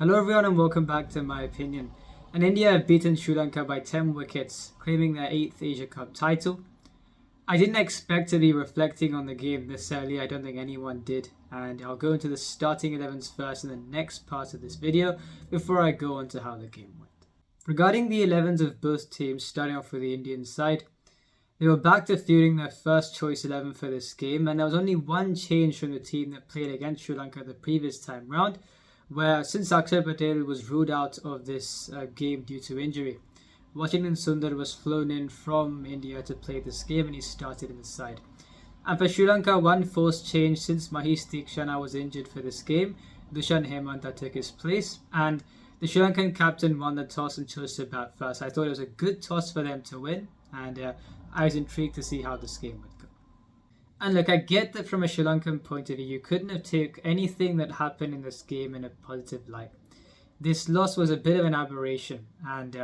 Hello everyone and welcome back to My Opinion. And India have beaten Sri Lanka by 10 wickets, claiming their 8th Asia Cup title. I didn't expect to be reflecting on the game this early, I don't think anyone did, and I'll go into the starting 11s first in the next part of this video before I go on to how the game went. Regarding the 11s of both teams, starting off with the Indian side, they were back to fielding their first choice 11 for this game, and there was only one change from the team that played against Sri Lanka the previous time round, where since Akshar Patel was ruled out of this game due to injury, Washington Sundar was flown in from India to play this game and he started in the side. And for Sri Lanka, one forced change since Mahesh Theekshana was injured for this game, Dushan Hemanta took his place and the Sri Lankan captain won the toss and chose to bat first. I thought it was a good toss for them to win and I was intrigued to see how this game would go. And look, I get that from a Sri Lankan point of view, you couldn't have taken anything that happened in this game in a positive light. This loss was a bit of an aberration, and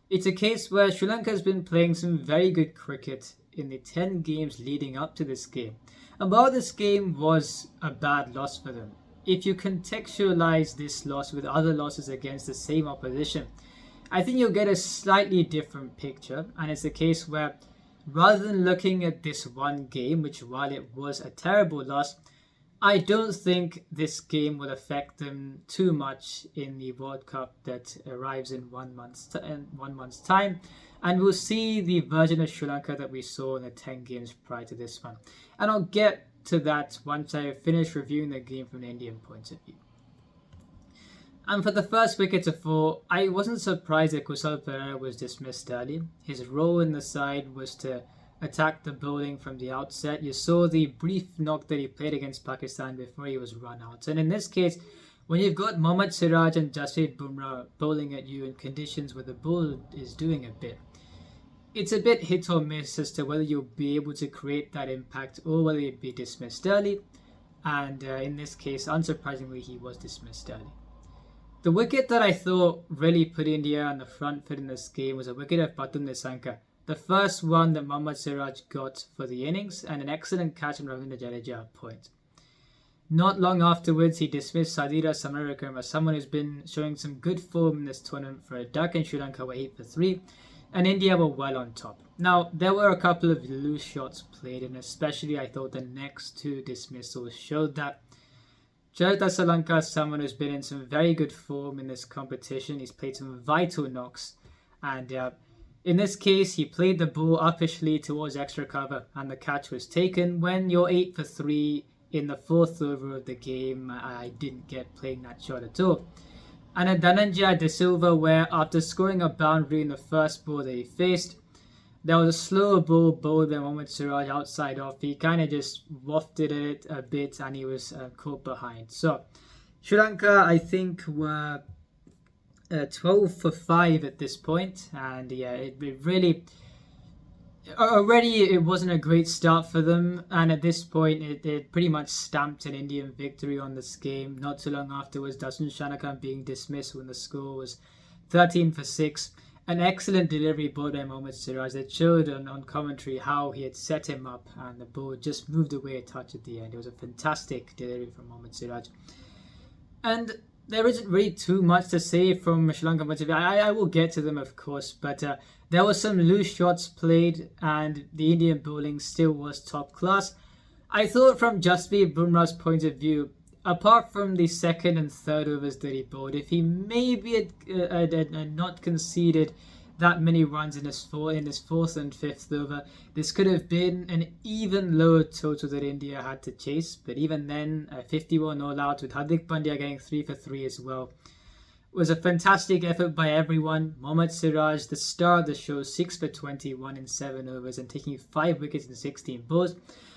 it's a case where Sri Lanka has been playing some very good cricket in the 10 games leading up to this game. And while this game was a bad loss for them, if you contextualize this loss with other losses against the same opposition, I think you'll get a slightly different picture, and it's a case where rather than looking at this one game, which while it was a terrible loss, I don't think this game will affect them too much in the World Cup that arrives in 1 month's time, and we'll see the version of Sri Lanka that we saw in the 10 games prior to this one. And I'll get to that once I finish reviewing the game from an Indian point of view. And for the first wicket to fall, I wasn't surprised that Kusal Perera was dismissed early. His role in the side was to attack the bowling from the outset. You saw the brief knock that he played against Pakistan before he was run out. And in this case, when you've got Mohammad Siraj and Jasprit Bumrah bowling at you in conditions where the ball is doing a bit, it's a bit hit or miss as to whether you'll be able to create that impact or whether you'd be dismissed early. And in this case, unsurprisingly, he was dismissed early. The wicket that I thought really put India on the front foot in this game was a wicket of Pathum Nissanka, the first one that Mohammad Siraj got for the innings, and an excellent catch from Ravindra Jadeja at point. Not long afterwards, he dismissed Sadira Samarawickrama as someone who's been showing some good form in this tournament for a duck, and Sri Lanka were 8 for 3, and India were well on top. Now, there were a couple of loose shots played, and especially I thought the next two dismissals showed that Jayant Asalanka is someone who's been in some very good form in this competition. He's played some vital knocks, and in this case, he played the ball uppishly towards extra cover, and the catch was taken. When you're 8 for 3 in the 4th over of the game, I didn't get playing that shot at all. And at Dhananjaya De Silva, where after scoring a boundary in the first ball that he faced, there was a slower ball bowled by Mohammad Siraj outside off. He kind of just wafted it a bit and he was caught behind. So Sri Lanka, I think, were 12 for 5 at this point. And yeah, it really... Already it wasn't a great start for them. And at this point, it pretty much stamped an Indian victory on this game. Not too long afterwards, Dasun Shanaka being dismissed when the score was 13 for 6. An excellent delivery ball by Mohammad Siraj that showed on commentary how he had set him up and the ball just moved away a touch at the end. It was a fantastic delivery from Mohammad Siraj. And there isn't really too much to say from Sri Lanka point of view. I will get to them, of course, but there were some loose shots played and the Indian bowling still was top class. I thought from Jasprit Bumrah's point of view, apart from the second and third overs that he bowled, if he maybe had not conceded that many runs in his 4th and 5th over, this could have been an even lower total that India had to chase. But even then, 51 all out with Hardik Pandya getting 3 for 3 as well. It was a fantastic effort by everyone. Mohammad Siraj, the star of the show, 6 for 21 in 7 overs and taking 5 wickets in 16 balls.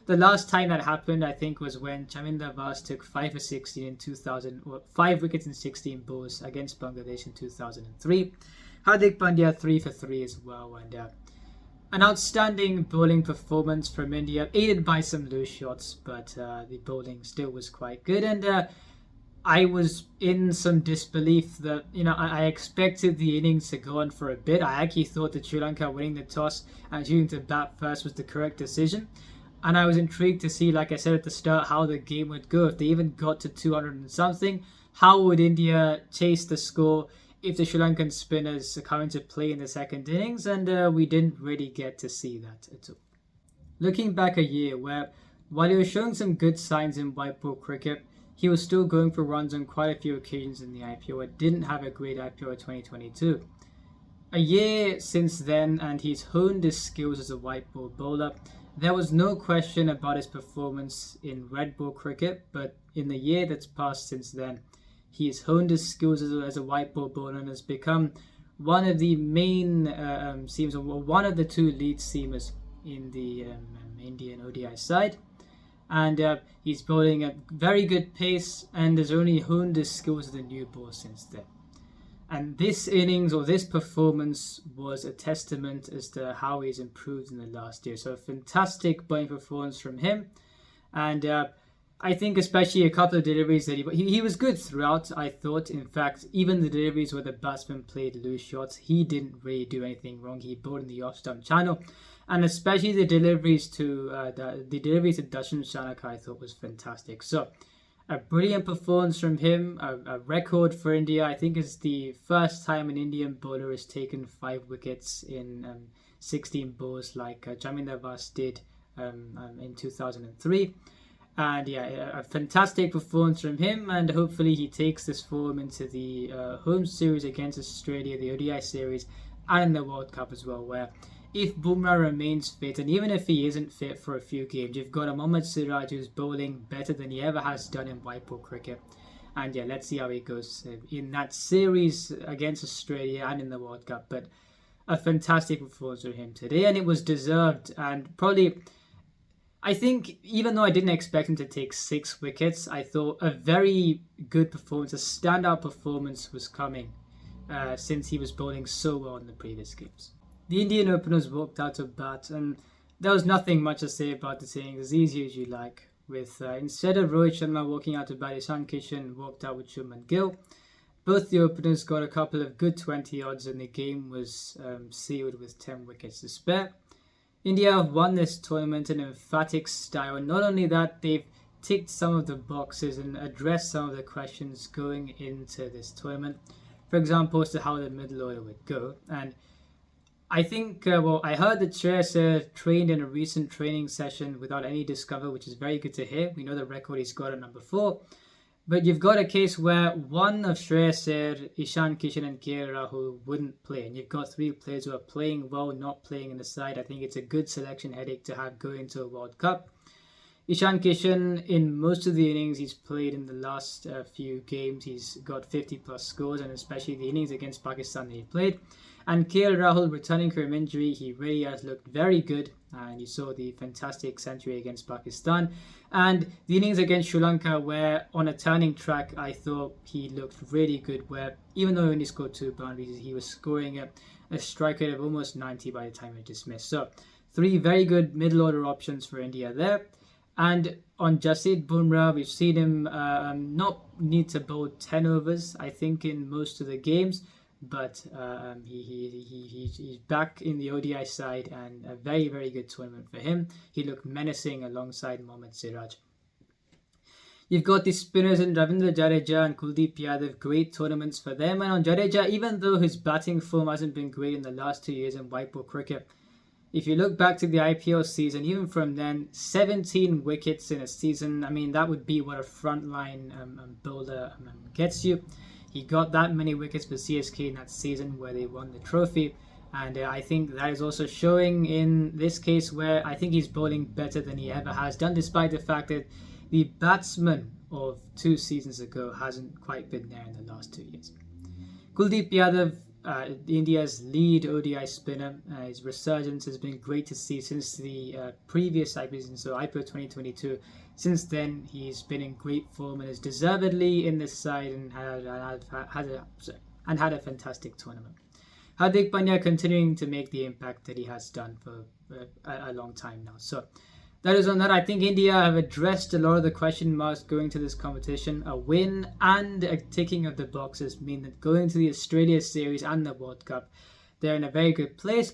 The last time that happened, I think, was when Chaminda Vaas took 5 for 16 in 2000, or 5 wickets in 16 balls against Bangladesh in 2003. Hardik Pandya 3 for 3 as well, and an outstanding bowling performance from India, aided by some loose shots, but the bowling still was quite good. And I was in some disbelief that, I expected the innings to go on for a bit. I actually thought that Sri Lanka winning the toss and choosing to bat first was the correct decision. And I was intrigued to see, like I said at the start, how the game would go. If they even got to 200 and something, how would India chase the score if the Sri Lankan spinners come into play in the second innings, and we didn't really get to see that at all. Looking back a year where, while he was showing some good signs in white ball cricket, he was still going for runs on quite a few occasions in the IPL and didn't have a great IPL 2022. A year since then, and he's honed his skills as a white ball bowler. There was no question about his performance in red ball cricket, but in the year that's passed since then, he has honed his skills as a white ball bowler and has become one of the main seamers, or one of the two lead seamers in the Indian ODI side. And he's bowling at very good pace and has only honed his skills as a new ball since then. And this innings, or this performance, was a testament as to how he's improved in the last year. So a fantastic bowling performance from him. And I think especially a couple of deliveries that he was good throughout, I thought. In fact, even the deliveries where the batsman played loose shots, he didn't really do anything wrong. He bowled in the off-stump channel. And especially the deliveries to Darshan Shanaka, I thought was fantastic. So a brilliant performance from him, a record for India. I think it's the first time an Indian bowler has taken 5 wickets in 16 balls like Jaminder Vas did in 2003. And yeah, a fantastic performance from him, and hopefully he takes this form into the home series against Australia, the ODI series, and in the World Cup as well, where if Bumrah remains fit, and even if he isn't fit for a few games, you've got a Mohammad Siraj who's bowling better than he ever has done in white ball cricket. And yeah, let's see how he goes in that series against Australia and in the World Cup. But a fantastic performance from him today, and it was deserved. And probably, I think, even though I didn't expect him to take 6 wickets, I thought a very good performance, a standout performance was coming since he was bowling so well in the previous games. The Indian openers walked out to bat, and there was nothing much to say about the innings, as easy as you like. With instead of Rohit Sharma walking out to bat, Ishan Kishan walked out with Shubman Gill. Both the openers got a couple of good 20 odds, and the game was sealed with 10 wickets to spare. India have won this tournament in an emphatic style, and not only that, they've ticked some of the boxes and addressed some of the questions going into this tournament. For example, as to how the middle order would go. And I think, I heard that Shreyas Iyer trained in a recent training session without any discover, which is very good to hear. We know the record he's got at number 4. But you've got a case where one of Shreyas Iyer, Ishan Kishan and KL Rahul wouldn't play. And you've got 3 players who are playing well, not playing in the side. I think it's a good selection headache to have going into a World Cup. Ishan Kishan, in most of the innings he's played in the last few games, he's got 50 plus scores, and especially the innings against Pakistan that he played. And KL Rahul, returning from injury, he really has looked very good, and you saw the fantastic century against Pakistan. And the innings against Sri Lanka, where on a turning track, I thought he looked really good, where even though he only scored 2 boundaries, he was scoring a strike rate of almost 90 by the time he dismissed. So 3 very good middle order options for India there. And on Jasprit Bumrah, we've seen him not need to bowl 10 overs, I think, in most of the games. But he's back in the ODI side, and a very, very good tournament for him. He looked menacing alongside Mohammad Siraj. You've got the spinners in Ravindra Jadeja and Kuldeep Yadav, great tournaments for them. And on Jadeja, even though his batting form hasn't been great in the last 2 years in white ball cricket, if you look back to the IPL season, even from then, 17 wickets in a season, I mean, that would be what a frontline bowler gets you. He got that many wickets for CSK in that season where they won the trophy. And I think that is also showing in this case, where I think he's bowling better than he ever has done, despite the fact that the batsman of 2 seasons ago hasn't quite been there in the last 2 years. Kuldeep Yadav, India's lead ODI spinner, his resurgence has been great to see since the previous IPL season, so IPL 2022. Since then, he's been in great form and is deservedly in this side, and had a fantastic tournament. Hardik Pandya continuing to make the impact that he has done for a long time now. So that is on that. I think India have addressed a lot of the question marks going to this competition. A win and a ticking of the boxes mean that going to the Australia series and the World Cup, they're in a very good place.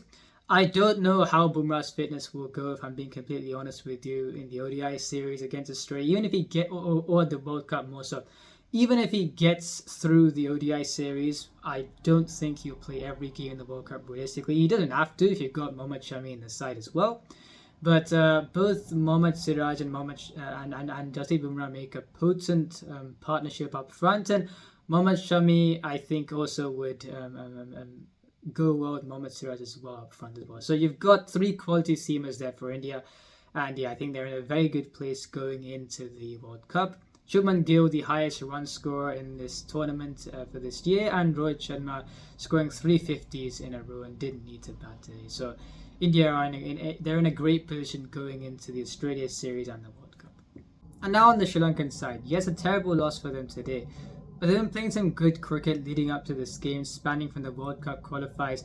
I don't know how Bumrah's fitness will go, if I'm being completely honest with you, in the ODI series against Australia, even if he or the World Cup more so. even if he gets through the ODI series, I don't think he'll play every game in the World Cup realistically. He doesn't have to if you've got Mohammad Shami in the side as well. But both Mohammad Siraj and and Jasprit Bumrah make a potent partnership up front, and Mohammad Shami I think also would go well with Mohammad Siraj as well up front as well. So you've got three quality seamers there for India, and yeah, I think they're in a very good place going into the World Cup. Shubman Gill, the highest run scorer in this tournament for this year, and Rohit Sharma scoring 350s in a row and didn't need to bat today. So India are they're in a great position going into the Australia series and the World Cup. And now on the Sri Lankan side, yes, a terrible loss for them today, but they've been playing some good cricket leading up to this game, spanning from the World Cup qualifiers,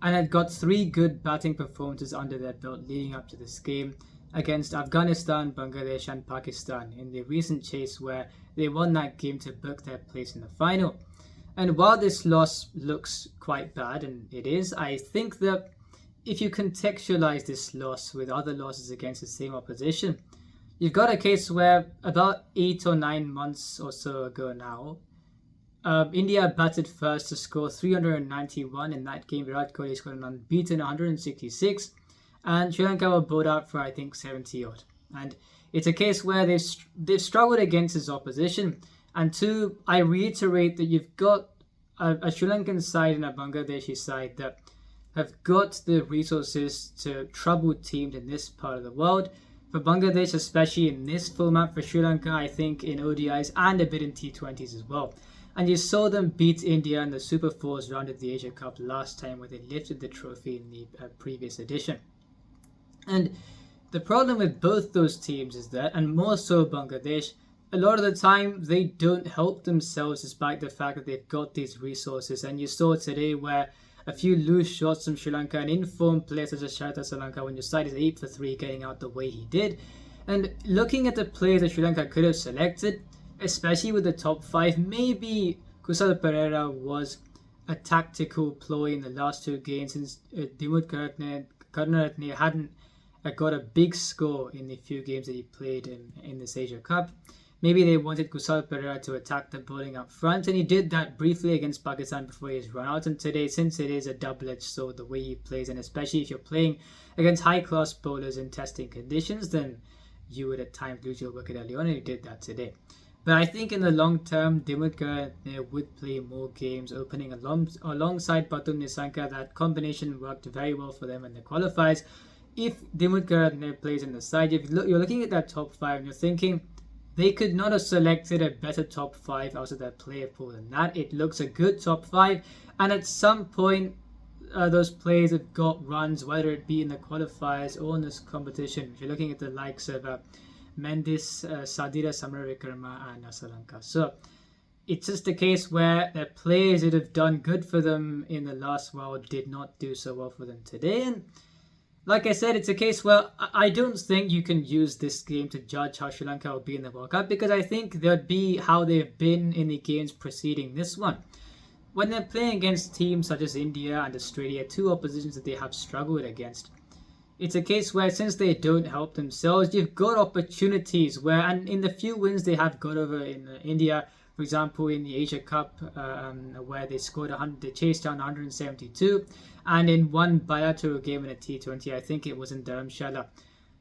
and had got three good batting performances under their belt leading up to this game against Afghanistan, Bangladesh and Pakistan in the recent chase where they won that game to book their place in the final. And while this loss looks quite bad, and it is, I think that if you contextualize this loss with other losses against the same opposition, you've got a case where about 8 or 9 months or so ago now, India batted first to score 391 in that game. Virat Kohli scored an unbeaten 166, and Sri Lanka were bowled out for I think 70 odd. And it's a case where they've struggled against his opposition. And two, I reiterate that you've got a Sri Lankan side and a Bangladeshi side that have got the resources to trouble teams in this part of the world. For Bangladesh, especially in this format, for Sri Lanka, I think in ODIs and a bit in T20s as well. And you saw them beat India in the Super Fours round of the Asia Cup last time where they lifted the trophy in the previous edition. And the problem with both those teams is that, and more so Bangladesh, a lot of the time they don't help themselves despite the fact that they've got these resources. And you saw today where a few loose shots from Sri Lanka and informed players such as Sharata Solanka when your side is 8 for 3 getting out the way he did. And looking at the players that Sri Lanka could have selected, especially with the top 5, maybe Kusal Perera was a tactical ploy in the last 2 games since Dimuth Karunaratne hadn't got a big score in the few games that he played in this Asia Cup. Maybe they wanted Kusal Perera to attack the bowling up front, and he did that briefly against Pakistan before he was run out. And today, since it is a double-edged sword the way he plays, and especially if you're playing against high-class bowlers in testing conditions, then you would at times lose your wicket early on, and he did that today. But I think in the long term, Dimuth Karunaratne would play more games, opening alongside Pathum Nissanka. That combination worked very well for them in the qualifiers. If Dimuth Karunaratne plays in the side, if you're looking at that top 5 and you're thinking they could not have selected a better top 5 out of their player pool than that. It looks a good top 5, and at some point those players have got runs, whether it be in the qualifiers or in this competition. If you're looking at the likes of Mendis, Sadira, Samaravikrama and Asalanka. So it's just a case where the players that have done good for them in the last while did not do so well for them today. And like I said, it's a case where I don't think you can use this game to judge how Sri Lanka will be in the World Cup, because I think there'd be how they've been in the games preceding this one. When they're playing against teams such as India and Australia, 2 oppositions that they have struggled against, it's a case where since they don't help themselves, you've got opportunities where, and in the few wins they have got over in India, for example, in the Asia Cup, where they scored they chased down 172, and in one bilateral game in a T20, I think it was in Dharamshala.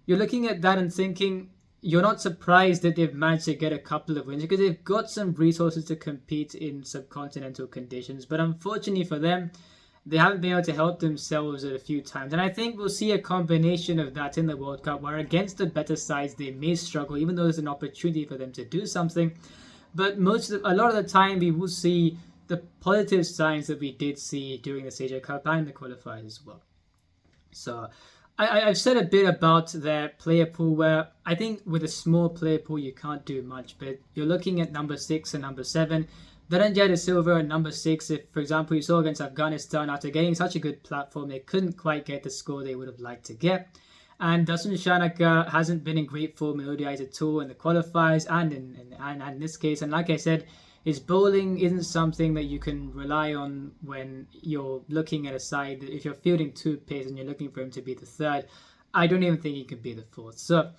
You're looking at that and thinking, you're not surprised that they've managed to get a couple of wins because they've got some resources to compete in subcontinental conditions. But unfortunately for them, they haven't been able to help themselves at a few times. And I think we'll see a combination of that in the World Cup, where against the better sides, they may struggle, even though there's an opportunity for them to do something. But a lot of the time, we will see the positive signs that we did see during the Asia Cup and the qualifiers as well. So I've said a bit about their player pool, where I think with a small player pool, you can't do much. But you're looking at number 6 and number 7. Dhananjaya De Silva at number 6, if, for example, you saw against Afghanistan, after getting such a good platform, they couldn't quite get the score they would have liked to get. And Dasun Shanaka hasn't been in great form in ODIs at all in the qualifiers and in this case. And like I said, his bowling isn't something that you can rely on when you're looking at a side. If you're fielding 2 pace and you're looking for him to be the 3rd, I don't even think he could be the 4th. So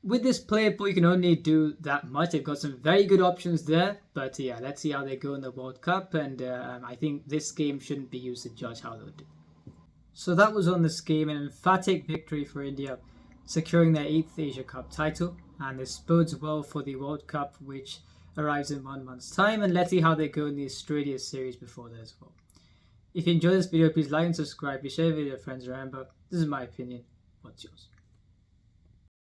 with this player pool, you can only do that much. They've got some very good options there, but yeah, let's see how they go in the World Cup, and I think this game shouldn't be used to judge how they'll do. So that was on this game, an emphatic victory for India, securing their 8th Asia Cup title, and this bodes well for the World Cup, which arrives in 1 month's time, and let's see how they go in the Australia series before that as well. If you enjoyed this video, please like and subscribe, share it with your friends. Remember, this is my opinion. What's yours?